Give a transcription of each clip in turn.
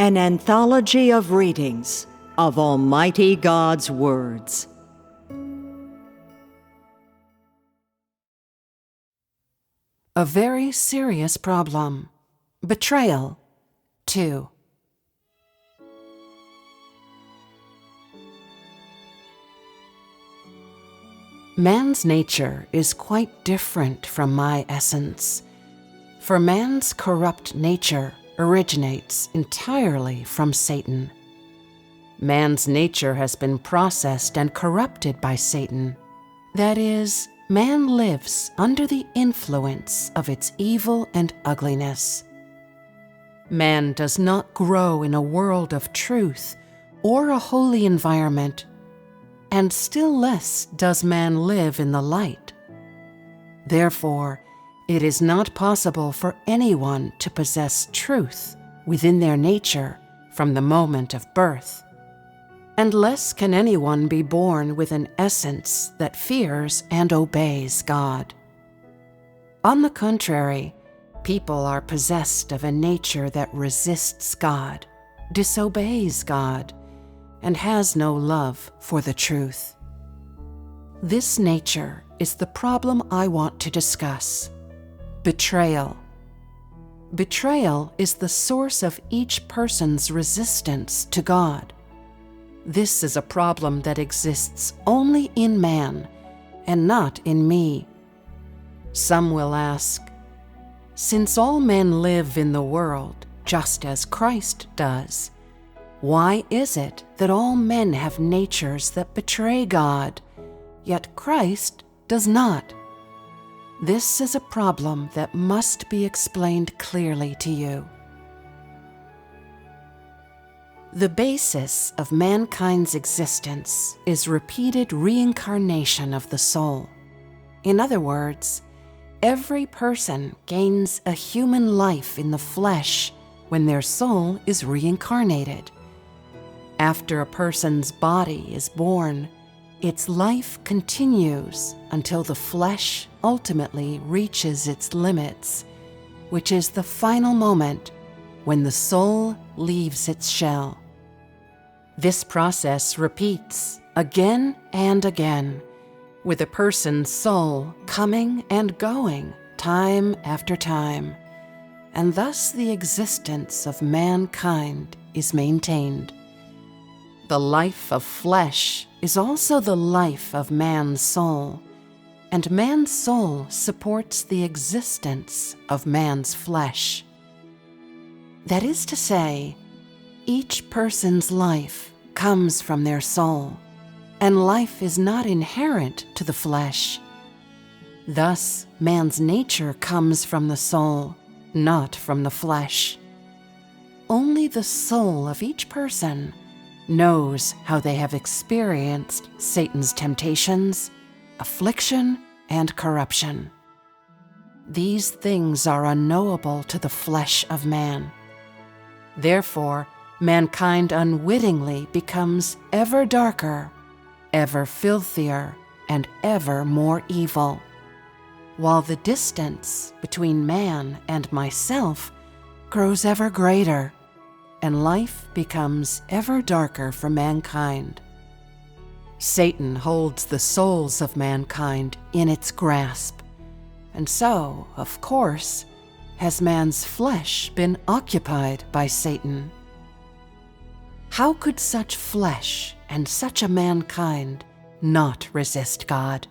an anthology of readings of Almighty God's words. A very serious problem. Betrayal. 2. Man's nature is quite different from my essence, for man's corrupt nature originates entirely from Satan. Man's nature has been processed and corrupted by Satan. That is, man lives under the influence of its evil and ugliness. Man does not grow in a world of truth or a holy environment, and still less does man live in the light. Therefore, it is not possible for anyone to possess truth within their nature from the moment of birth. And less can anyone be born with an essence that fears and obeys God. On the contrary, people are possessed of a nature that resists God, disobeys God, and has no love for the truth. This nature is the problem I want to discuss. Betrayal. Betrayal is the source of each person's resistance to God. This is a problem that exists only in man and not in me. Some will ask, since all men live in the world just as Christ does, why is it that all men have natures that betray God, yet Christ does not? This is a problem that must be explained clearly to you. The basis of mankind's existence is repeated reincarnation of the soul. In other words, every person gains a human life in the flesh when their soul is reincarnated. After a person's body is born, its life continues until the flesh ultimately reaches its limits, which is the final moment when the soul leaves its shell. This process repeats again and again, with a person's soul coming and going time after time, and thus the existence of mankind is maintained. The life of flesh is also the life of man's soul, and man's soul supports the existence of man's flesh. That is to say, each person's life comes from their soul, and life is not inherent to the flesh. Thus, man's nature comes from the soul, not from the flesh. Only the soul of each person knows how they have experienced Satan's temptations, affliction, and corruption. These things are unknowable to the flesh of man. Therefore, mankind unwittingly becomes ever darker, ever filthier, and ever more evil, while the distance between man and myself grows ever greater, and life becomes ever darker for mankind. Satan holds the souls of mankind in its grasp, and so, of course, has man's flesh been occupied by Satan. How could such flesh and such a mankind not resist God?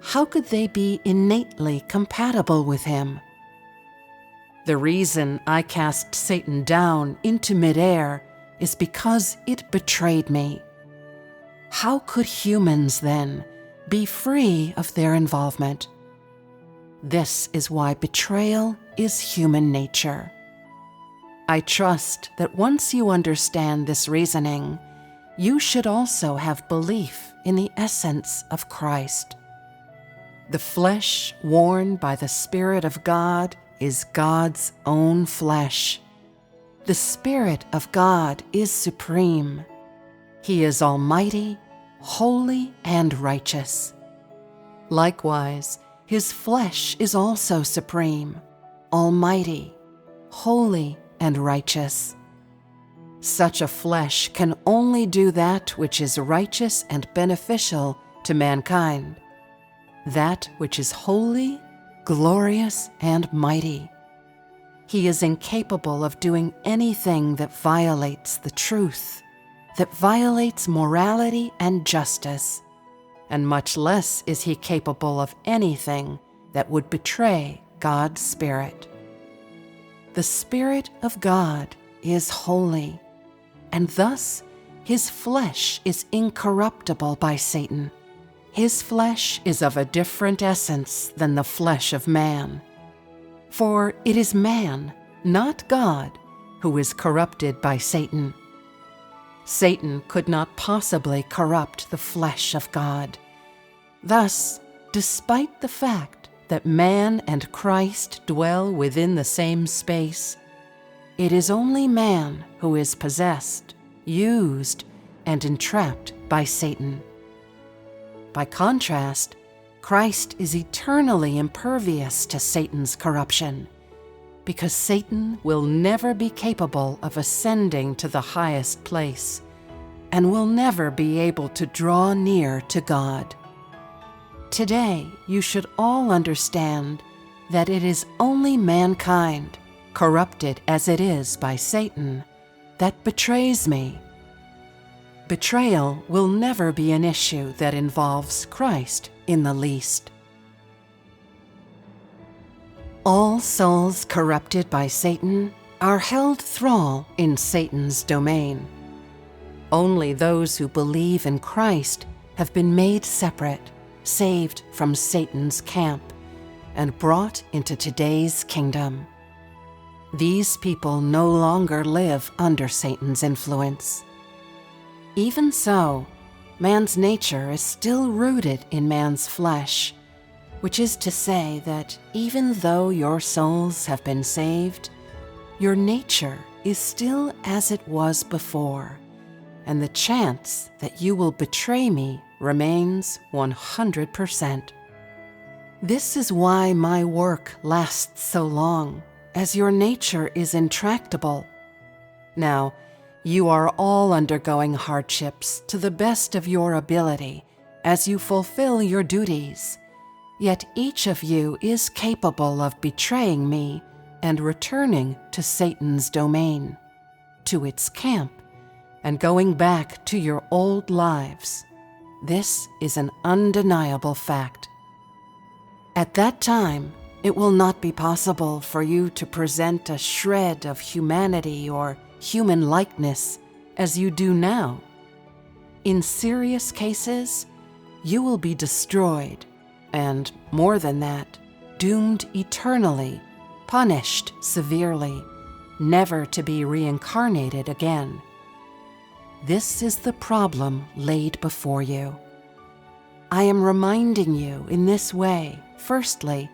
How could they be innately compatible with him? The reason I cast Satan down into midair is because it betrayed me. How could humans, then, be free of their involvement? This is why betrayal is human nature. I trust that once you understand this reasoning, you should also have belief in the essence of Christ. The flesh worn by the Spirit of God is God's own flesh. The Spirit of God is supreme. He is almighty, holy, and righteous. Likewise, his flesh is also supreme, almighty, holy, and righteous. Such a flesh can only do that which is righteous and beneficial to mankind, that which is holy, glorious, and mighty. He is incapable of doing anything that violates the truth, that violates morality and justice, and much less is he capable of anything that would betray God's Spirit. The Spirit of God is holy, and thus his flesh is incorruptible by Satan. His flesh is of a different essence than the flesh of man. For it is man, not God, who is corrupted by Satan. Satan could not possibly corrupt the flesh of God. Thus, despite the fact that man and Christ dwell within the same space, it is only man who is possessed, used, and entrapped by Satan. By contrast, Christ is eternally impervious to Satan's corruption, because Satan will never be capable of ascending to the highest place, and will never be able to draw near to God. Today, you should all understand that it is only mankind, corrupted as it is by Satan, that betrays me. Betrayal will never be an issue that involves Christ in the least. All souls corrupted by Satan are held thrall in Satan's domain. Only those who believe in Christ have been made separate, saved from Satan's camp, and brought into today's kingdom. These people no longer live under Satan's influence. Even so, man's nature is still rooted in man's flesh, which is to say that even though your souls have been saved, your nature is still as it was before, and the chance that you will betray me remains 100%. This is why my work lasts so long, as your nature is intractable. Now, you are all undergoing hardships to the best of your ability as you fulfill your duties, yet each of you is capable of betraying me and returning to Satan's domain, to its camp, and going back to your old lives. This is an undeniable fact. At that time, it will not be possible for you to present a shred of humanity or human likeness as you do now. In serious cases, you will be destroyed, and more than that, doomed eternally, punished severely, never to be reincarnated again. This is the problem laid before you. I am reminding you in this way, firstly,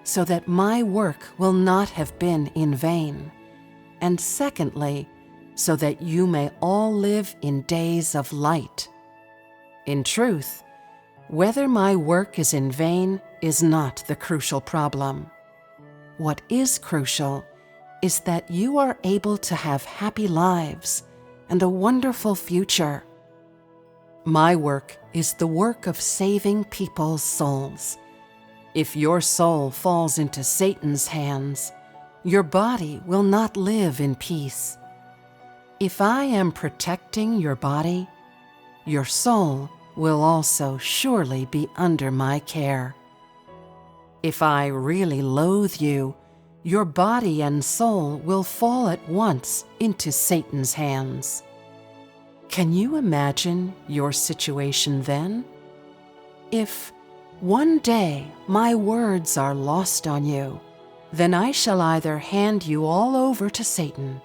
so that my work will not have been in vain, and secondly, so that you may all live in days of light. In truth, whether my work is in vain is not the crucial problem. What is crucial is that you are able to have happy lives and a wonderful future. My work is the work of saving people's souls. If your soul falls into Satan's hands, your body will not live in peace. If I am protecting your body, your soul will also surely be under my care. If I really loathe you, your body and soul will fall at once into Satan's hands. Can you imagine your situation then? If one day my words are lost on you, then I shall either hand you all over to Satan,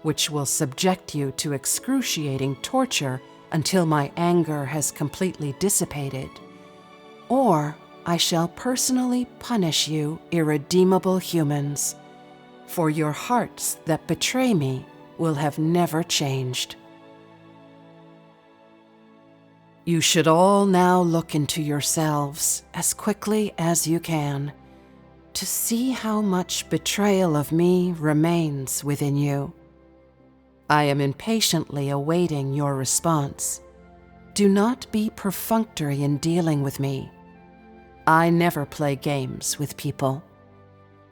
which will subject you to excruciating torture until my anger has completely dissipated, or I shall personally punish you irredeemable humans, for your hearts that betray me will have never changed. You should all now look into yourselves as quickly as you can to see how much betrayal of me remains within you. I am impatiently awaiting your response. Do not be perfunctory in dealing with me. I never play games with people.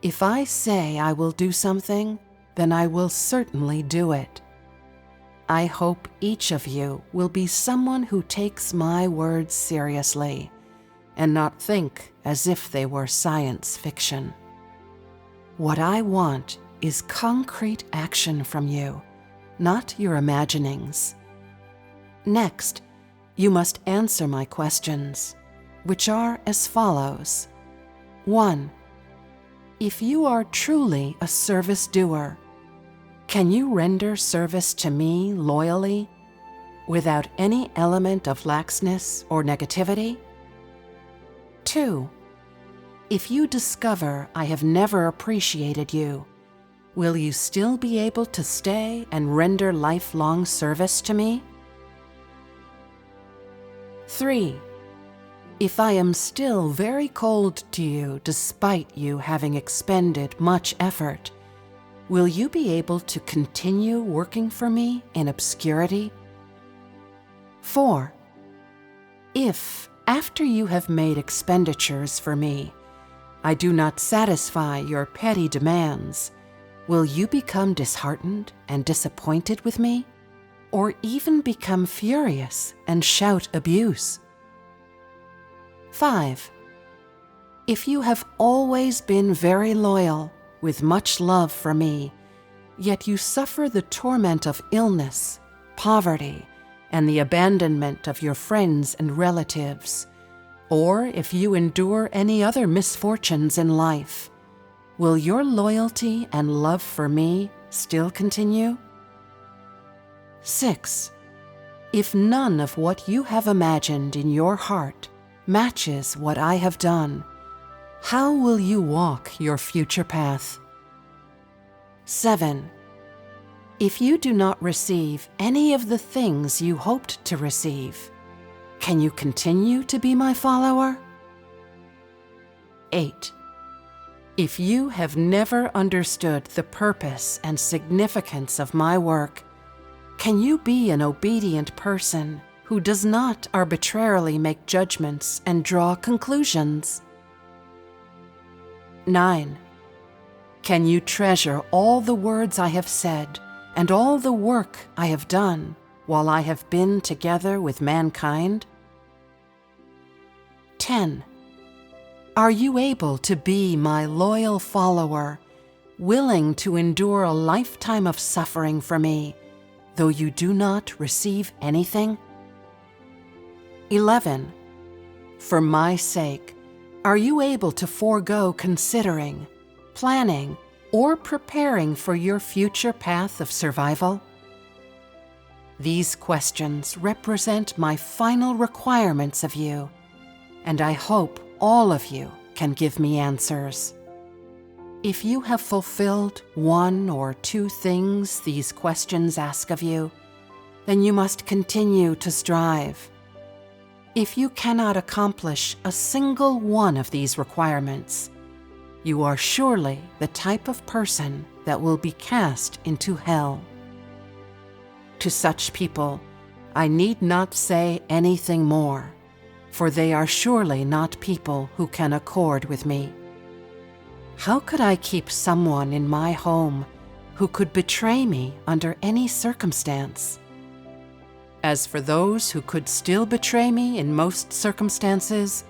If I say I will do something, then I will certainly do it. I hope each of you will be someone who takes my words seriously and not think as if they were science fiction. What I want is concrete action from you, not your imaginings. Next, you must answer my questions, which are as follows. 1. If you are truly a service doer, can you render service to me loyally, without any element of laxness or negativity? 2. If you discover I have never appreciated you, will you still be able to stay and render lifelong service to me? 3. If I am still very cold to you despite you having expended much effort, will you be able to continue working for me in obscurity? 4. If, after you have made expenditures for me, I do not satisfy your petty demands, will you become disheartened and disappointed with me, or even become furious and shout abuse? 5. If you have always been very loyal, with much love for me, yet you suffer the torment of illness, poverty, and the abandonment of your friends and relatives, or if you endure any other misfortunes in life, will your loyalty and love for me still continue? 6. If none of what you have imagined in your heart matches what I have done, how will you walk your future path? 7. If you do not receive any of the things you hoped to receive, can you continue to be my follower? 8. If you have never understood the purpose and significance of my work, can you be an obedient person who does not arbitrarily make judgments and draw conclusions? 9. Can you treasure all the words I have said and all the work I have done while I have been together with mankind? 10. Are you able to be my loyal follower, willing to endure a lifetime of suffering for me, though you do not receive anything? 11. For my sake, are you able to forego considering, planning, or preparing for your future path of survival? These questions represent my final requirements of you, and I hope all of you can give me answers. If you have fulfilled one or two things these questions ask of you, then you must continue to strive. If you cannot accomplish a single one of these requirements, you are surely the type of person that will be cast into hell. To such people, I need not say anything more, for they are surely not people who can accord with me. How could I keep someone in my home who could betray me under any circumstance? As for those who could still betray me in most circumstances,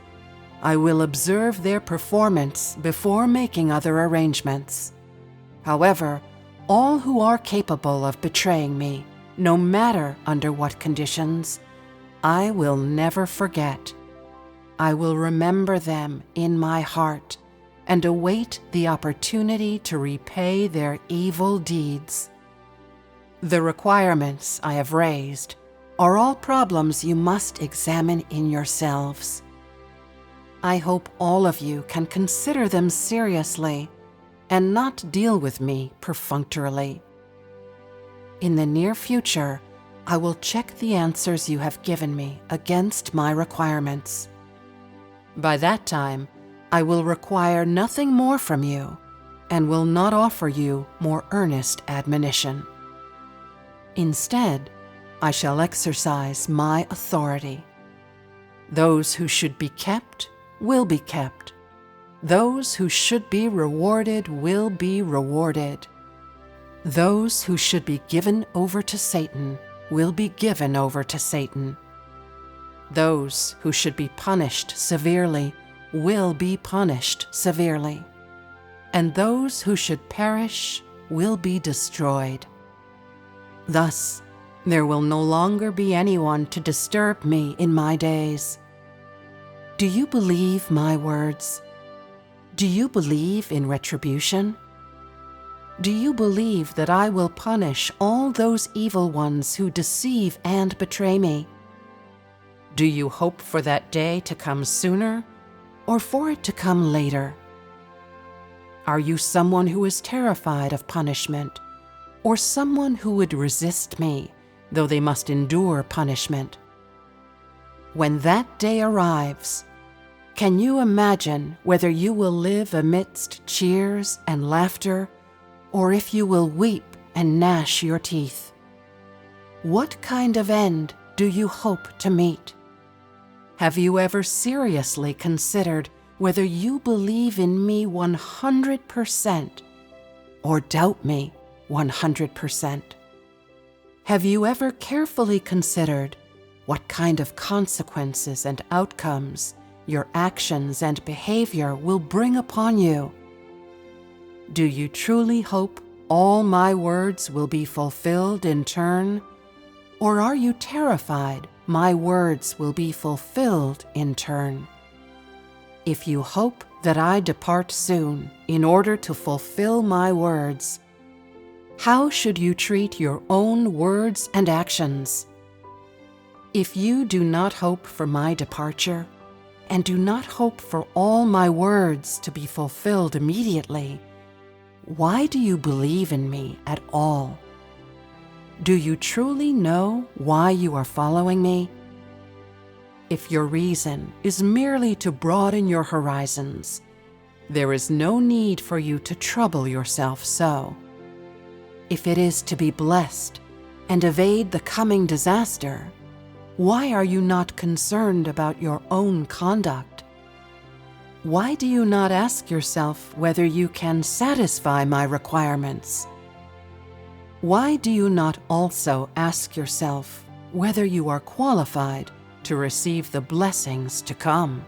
I will observe their performance before making other arrangements. However, all who are capable of betraying me, no matter under what conditions, I will never forget. I will remember them in my heart and await the opportunity to repay their evil deeds. The requirements I have raised are all problems you must examine in yourselves. I hope all of you can consider them seriously and not deal with me perfunctorily. In the near future, I will check the answers you have given me against my requirements. By that time, I will require nothing more from you and will not offer you more earnest admonition. Instead, I shall exercise my authority. Those who should be kept will be kept. Those who should be rewarded will be rewarded. Those who should be given over to Satan will be given over to Satan. Those who should be punished severely will be punished severely. And those who should perish will be destroyed. Thus, there will no longer be anyone to disturb me in my days. Do you believe my words? Do you believe in retribution? Do you believe that I will punish all those evil ones who deceive and betray me? Do you hope for that day to come sooner, or for it to come later? Are you someone who is terrified of punishment, or someone who would resist me, though they must endure punishment? When that day arrives, can you imagine whether you will live amidst cheers and laughter, or if you will weep and gnash your teeth? What kind of end do you hope to meet? Have you ever seriously considered whether you believe in me 100% or doubt me 100%? Have you ever carefully considered what kind of consequences and outcomes your actions and behavior will bring upon you? Do you truly hope all my words will be fulfilled in turn, or are you terrified my words will be fulfilled in turn? If you hope that I depart soon in order to fulfill my words, how should you treat your own words and actions? If you do not hope for my departure, and do not hope for all my words to be fulfilled immediately, why do you believe in me at all? Do you truly know why you are following me? If your reason is merely to broaden your horizons, there is no need for you to trouble yourself so. If it is to be blessed and evade the coming disaster, why are you not concerned about your own conduct? Why do you not ask yourself whether you can satisfy my requirements? Why do you not also ask yourself whether you are qualified to receive the blessings to come?